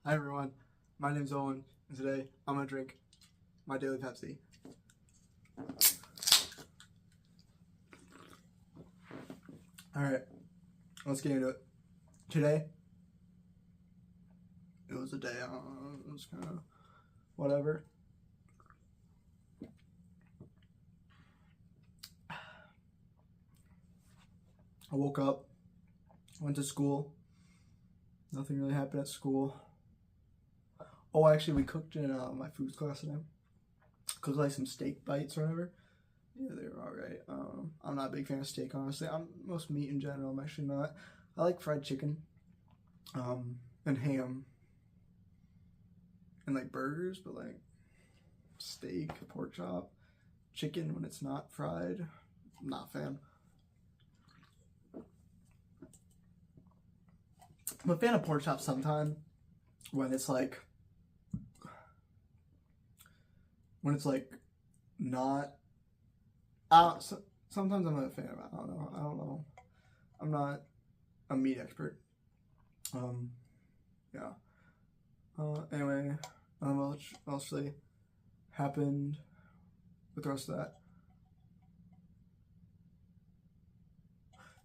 Hi everyone, my name's Owen, and today I'm gonna drink my daily Pepsi. Alright, let's get into it. Today, it was a day, it was kind of whatever. I woke up, went to school, nothing really happened at school. Oh, actually, we cooked in my foods class today. Cooked like some steak bites or whatever. Yeah, they were alright. I'm not a big fan of steak, honestly. I'm most meat in general. I'm actually not. I like fried chicken, and ham, and like burgers, but like steak, pork chop, chicken when it's not fried, not a fan. I'm a fan of pork chop sometimes when it's like not. Sometimes I'm not a fan of it. I don't know. I'm not a meat expert. Yeah. Anyway, what else really happened with the rest of that?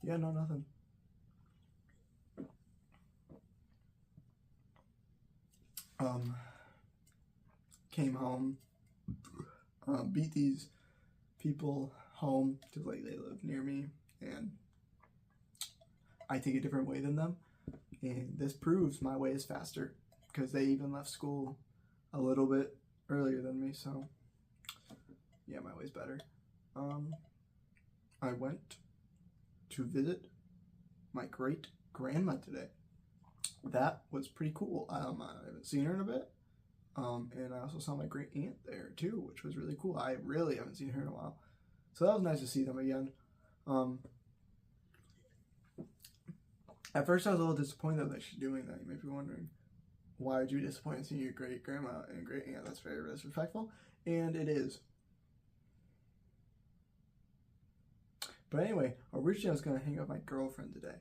Yeah, no, nothing. Came home, beat these people home because like they live near me and I take a different way than them, and this proves my way is faster because they even left school a little bit earlier than me, so yeah, my way's better. I went to visit my great grandma today. That was pretty cool. I haven't seen her in a bit. And I also saw my great aunt there too, which was really cool. I really haven't seen her in a while. So that was nice to see them again. At first I was a little disappointed that she's doing that. You may be wondering, why would you be disappointed seeing your great grandma and great aunt? That's very disrespectful. And it is. But anyway, originally I was going to hang out with my girlfriend today.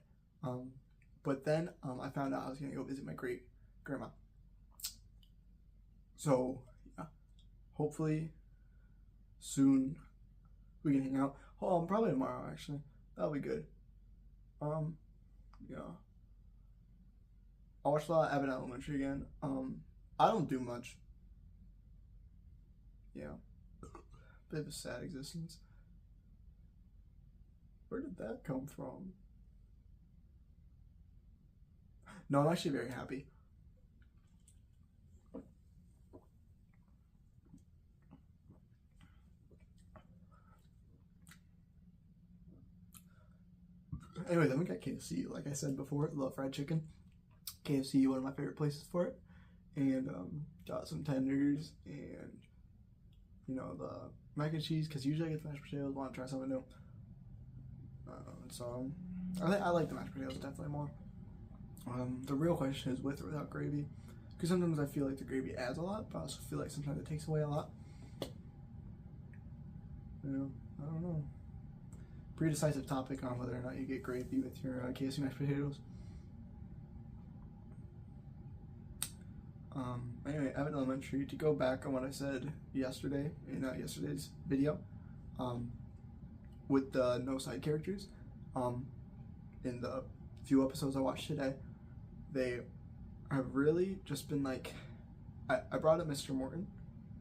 But then I found out I was going to go visit my great grandma. So, yeah, hopefully soon we can hang out. Probably tomorrow, actually. That'll be good. Yeah. I watched a lot of Abbott Elementary again. I don't do much. Yeah. Bit of a sad existence. Where did that come from? No, I'm actually very happy. Anyway, then we got KFC. Like I said before, love fried chicken. KFC, one of my favorite places for it. And got some tenders and, you know, the mac and cheese, because usually I get the mashed potatoes, want to try something new. So I like the mashed potatoes definitely more. The real question is with or without gravy, because sometimes I feel like the gravy adds a lot, but I also feel like sometimes it takes away a lot. You know, I don't know. Pretty decisive topic on whether or not you get gravy with your KFC mashed potatoes. Anyway, Abbott Elementary, to go back on what I said yesterday, in yesterday's video, with the no side characters, in the few episodes I watched today, they have really just been like, I brought up Mr. Morton,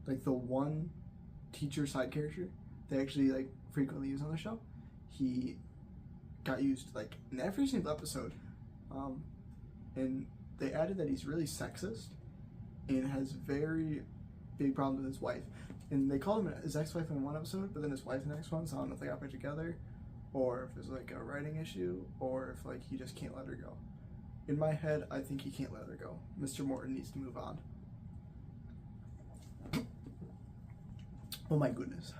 like the one teacher side character they actually like frequently use on the show. He got used like in every single episode, and they added that he's really sexist and has very big problems with his wife. And they called him his ex-wife in one episode, but then his wife in the next one, so I don't know if they got back together, or if there's like a writing issue, or if like he just can't let her go. In my head, I think he can't let her go. Mr. Morton needs to move on. Oh my goodness.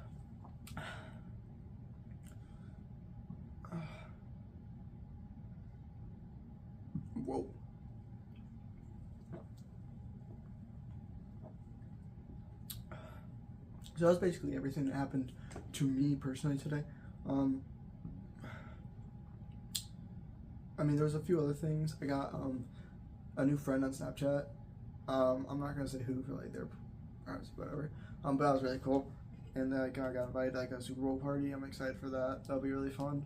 Whoa. So that's basically everything that happened to me personally today. I mean, there was a few other things. I got a new friend on Snapchat, I'm not gonna say who for like their whatever. But that was really cool. And then I got invited to like a Super Bowl party. I'm excited for that. That'll be really fun.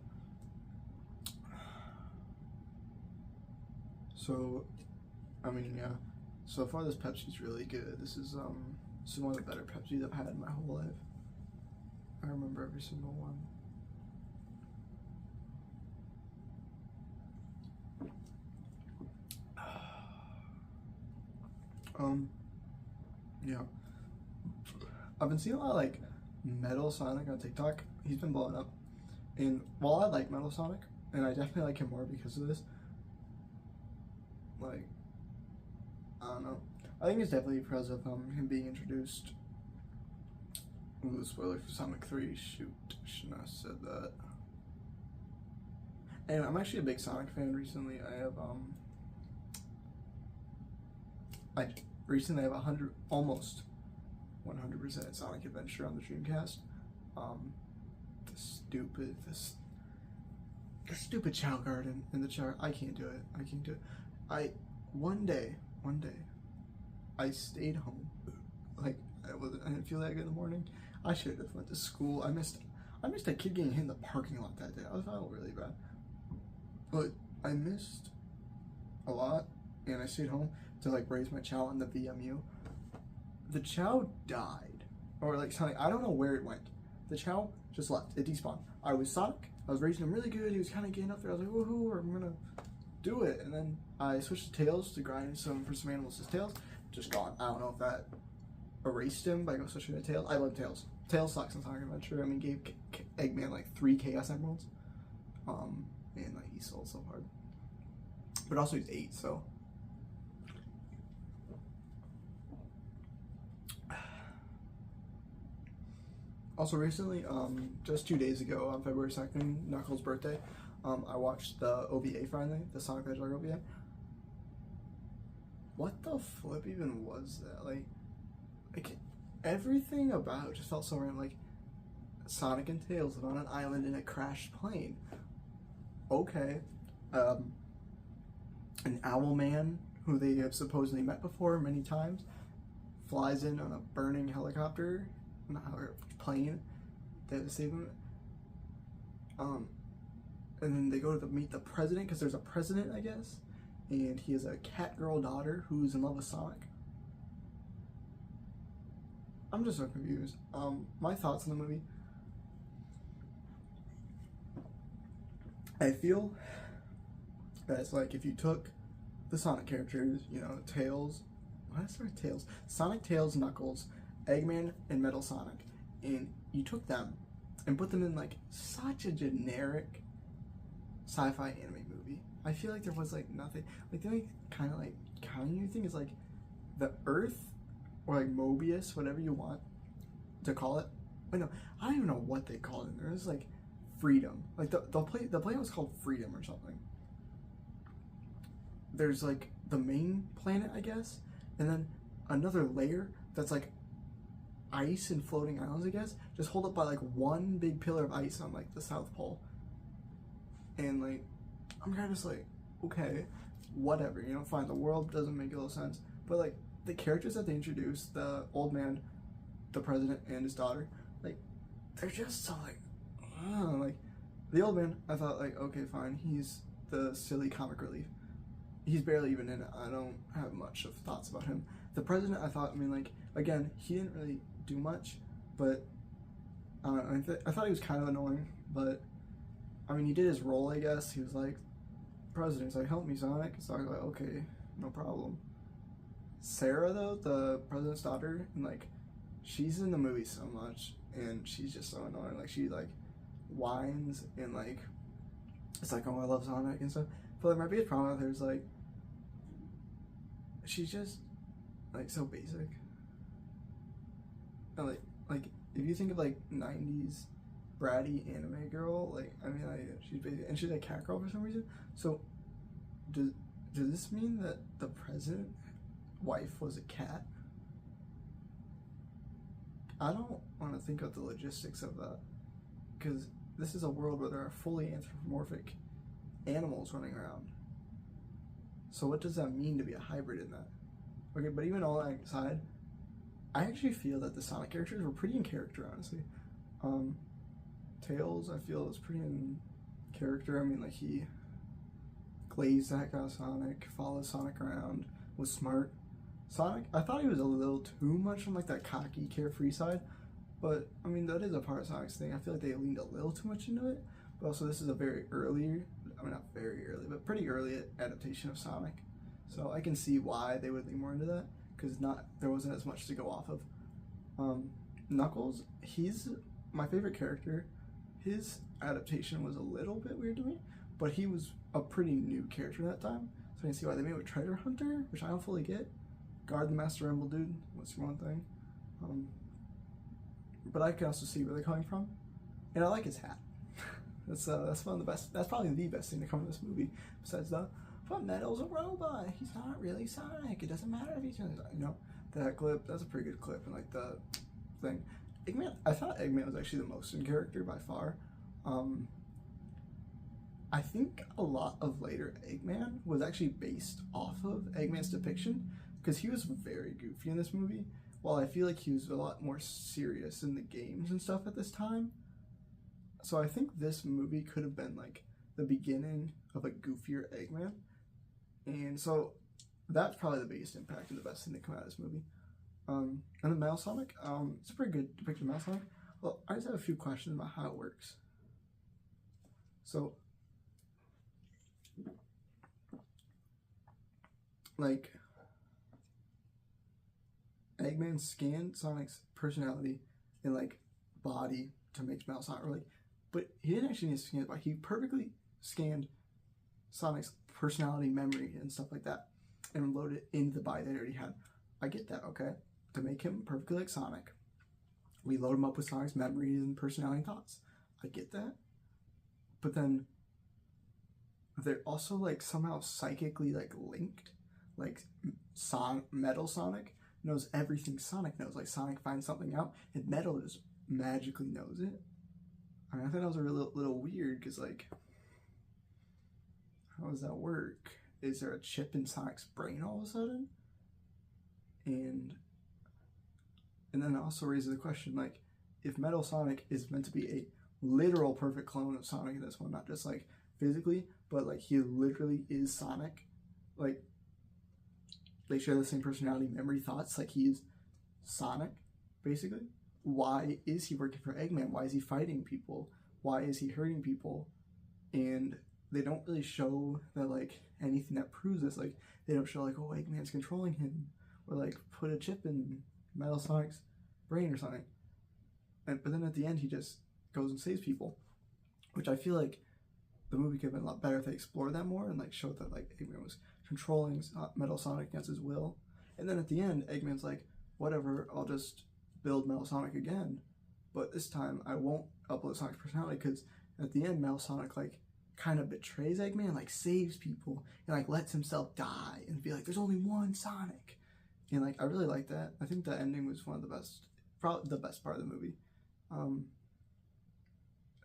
So, I mean, yeah. So far, this Pepsi's really good. This is one of the better Pepsis I've had in my whole life. I remember every single one. Yeah. I've been seeing a lot of like Metal Sonic on TikTok. He's been blowing up. And while I like Metal Sonic, and I definitely like him more because of this, like, I don't know. I think it's definitely because of him being introduced. Ooh, spoiler for Sonic 3. Shoot, shouldn't have said that. Anyway, I'm actually a big Sonic fan recently. I have almost 100% Sonic Adventure on the Dreamcast. The stupid Chow Garden in the Chow. I can't do it. One day, I stayed home. Like I didn't feel that good in the morning. I should have went to school. I missed a kid getting hit in the parking lot that day. I felt really bad. But I missed a lot, and I stayed home to like raise my Chow in the VMU. The Chow died, or like something. I don't know where it went. The Chow just left. It despawned. I was Sonic. I was raising him really good. He was kind of getting up there. I was like, woohoo! I'm gonna do it. And then I switched to Tails to grind for some animals. As Tails just gone. I don't know if that erased him by switching to Tails. I love Tails. Tails sucks in Sonic Adventure. I mean, gave Eggman like 3 Chaos Emeralds. And like he sold so hard. But also he's 8, so. Also recently, just 2 days ago on February 2nd, Knuckles' birthday, I watched the OVA finally, the Sonic the Hedgehog OVA. What the flip even was that? Like everything about it just felt so random. Like Sonic and Tails live on an island in a crashed plane. Okay. An owl man who they have supposedly met before many times flies in on a burning helicopter, plane. They have to save him. And then they go to meet the president because there's a president, I guess, and he has a cat girl daughter who's in love with Sonic. I'm just so confused. My thoughts on the movie. I feel that it's like if you took the Sonic characters, you know, Tails, Sonic, Tails, Knuckles, Eggman, and Metal Sonic, and you took them and put them in like such a generic sci-fi anime movie. I feel like there was like nothing. Like the only kind of like counting thing is like the Earth or like Mobius, whatever you want to call it. Wait, no, I don't even know what they called it. There was like Freedom. Like the planet was called Freedom or something. There's like the main planet, I guess, and then another layer that's like ice and floating islands, I guess, just hold up by like one big pillar of ice on like the South Pole. And like, I'm kind of just like, okay, whatever, you know, fine. The world doesn't make a little sense, but like the characters that they introduced, the old man, the president, and his daughter, like they're just so like the old man, I thought like, okay, fine, he's the silly comic relief. He's barely even in it. I don't have much of thoughts about him. The president, I thought, I mean, like, again, he didn't really do much, but I thought he was kind of annoying, but I mean, he did his role, I guess. He was like, president's like, help me, Sonic. So I was like, okay, no problem. Sarah, though, the president's daughter, and like, she's in the movie so much, and she's just so annoying. Like, she like whines and like, it's like, oh, I love Sonic and stuff. But like, my biggest problem with her is like, she's just like so basic. And like if you think of like 90s bratty anime girl, like I mean, like she's basic, and she's a cat girl for some reason. So does this mean that the president wife was a cat? I don't want to think of the logistics of that, because this is a world where there are fully anthropomorphic animals running around. So what does that mean to be a hybrid in that? Okay, but even all that aside, I actually feel that the Sonic characters were pretty in character, honestly. Um, Tails, I feel, is pretty in character. I mean, like, he glazed the heck out of Sonic, followed Sonic around, was smart. Sonic, I thought he was a little too much on, like, that cocky, carefree side, but, I mean, that is a part of Sonic's thing. I feel like they leaned a little too much into it, but also this is a very early, I mean, not very early, but pretty early adaptation of Sonic. So I can see why they would lean more into that, because there wasn't as much to go off of. Knuckles, he's my favorite character. His adaptation was a little bit weird to me, but he was a pretty new character at that time, so I can see why they made him a treasure hunter, which I don't fully get. Guard the Master Emerald dude, what's one thing. But I can also see where they're coming from, and I like his hat. That's one of the best. That's probably the best thing to come from this movie, besides the "But Metal's a robot. He's not really Sonic. It doesn't matter if he's that clip. That's a pretty good clip, and like the thing. Eggman. I thought Eggman was actually the most in character by far. I think a lot of later Eggman was actually based off of Eggman's depiction, because he was very goofy in this movie. While I feel like he was a lot more serious in the games and stuff at this time. So I think this movie could have been like the beginning of a goofier Eggman. And so that's probably the biggest impact and the best thing to come out of this movie. And the Metal Sonic, it's a pretty good depiction of Metal Sonic. Well, I just have a few questions about how it works. So, like, Eggman scanned Sonic's personality and like body to make Metal Sonic really, but he didn't actually need to scan his body. He perfectly scanned Sonic's personality, memory, and stuff like that, and loaded it into the body that he already had. I get that, okay? To make him perfectly like Sonic, we load him up with Sonic's memories and personality and thoughts. I get that, but then they're also like somehow psychically like linked. Like Metal Sonic knows everything Sonic knows. Like Sonic finds something out, and Metal just magically knows it. I mean, I thought that was a little weird, because like, how does that work? Is there a chip in Sonic's brain all of a sudden? And then it also raises the question, like, if Metal Sonic is meant to be a literal perfect clone of Sonic in this one, not just like physically, but like he literally is Sonic, like they share the same personality, memory, thoughts, like he's Sonic, basically. Why is he working for Eggman? Why is he fighting people? Why is he hurting people? And they don't really show that, like, anything that proves this. Like, they don't show, like, oh, Eggman's controlling him, or like put a chip in Metal Sonic's brain or something. But then at the end, he just goes and saves people, which I feel like the movie could have been a lot better if they explored that more and like showed that like Eggman was controlling Metal Sonic against his will. And then at the end, Eggman's like, whatever, I'll just build Metal Sonic again, but this time I won't upload Sonic's personality, because at the end, Metal Sonic like kind of betrays Eggman, like saves people and like lets himself die and be like, there's only one Sonic. And like I really like that. I think the ending was one of the best, probably the best part of the movie.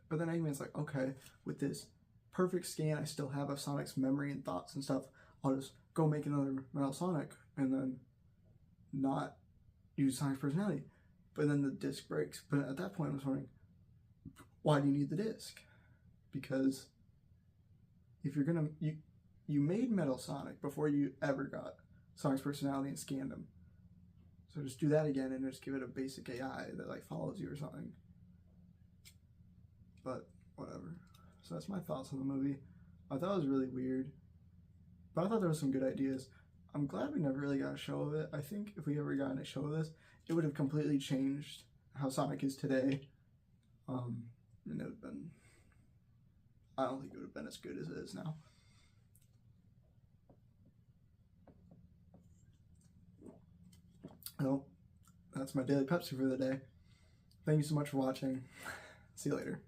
But then Eggman's like, okay, with this perfect scan I still have of Sonic's memory and thoughts and stuff, I'll just go make another Metal Sonic and then not use Sonic's personality. But then the disc breaks. But at that point I was wondering, why do you need the disc? Because if you're gonna, you made Metal Sonic before you ever got Sonic's personality and scanned him. So just do that again and just give it a basic AI that like follows you or something. But whatever. So that's my thoughts on the movie. I thought it was really weird, but I thought there was some good ideas. I'm glad we never really got a show of it. I think if we ever got a show of this, it would have completely changed how Sonic is today. And it would have been, I don't think it would have been as good as it is now. Well, that's my daily Pepsi for the day. Thank you so much for watching. See you later.